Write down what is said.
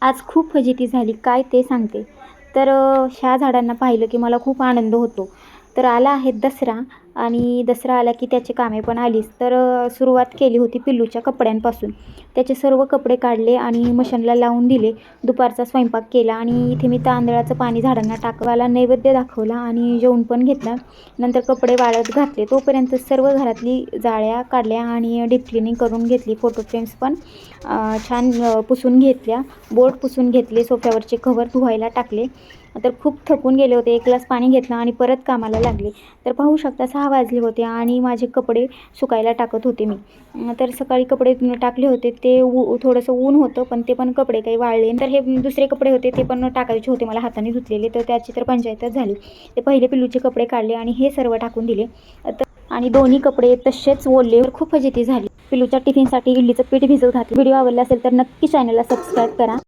आज खूप फजिती झाली, काय ते सांगते. तर ह्या झाडांना पाहिलं की मला खूप आनंद होतो. तर आला आहे दसरा आणि दसरा आला की त्याची कामे पण आलीच. तर सुरुवात केली होती पिल्लूच्या कपड्यांपासून. त्याचे सर्व कपडे काढले आणि मशीनला लावून दिले. दुपारचा स्वयंपाक केला आणि इथे मी तांदळाचं पाणी झाडांना टाकवायला नैवेद्य दाखवला आणि जेवून पण घेतला. नंतर कपडे वाळत घातले. तोपर्यंत सर्व घरातली जाळ्या काढल्या आणि डीप क्लिनिंग करून घेतली. फोटो फ्रेम्स पण छान पुसून घेतल्या. बोर्ड पुसून घेतले. सोफ्यावरचे कव्हर धुवायला टाकले. तर खूप थकून गेले होते. एक ग्लास पाणी घेतलं आणि परत कामाला लागले. तर पाहू शकता 6 वाजले होते आणि माझे कपडे सुकायला टाकत होते मी. तर सकाळी कपडे टाकले होते ते थोडंसं ऊन होतं, पण ते पण कपडे काही वाळले. तर हे दुसरे कपडे होते ते पण टाकायचे होते मला हाताने धुतलेले, तर त्याची तर पंचायतच झाली. ते पहिले पिल्लूचे कपडे काढले आणि हे सर्व टाकून दिले. आणि दोन्ही कपडे तसेच ओले. खूप फजिती झाली. पिल्लूच्या टिफिनसाठी इडलीचं पीठ भिजवत घातलं. व्हिडिओ आवडला असेल तर नक्की चॅनलला सबस्क्राईब करा.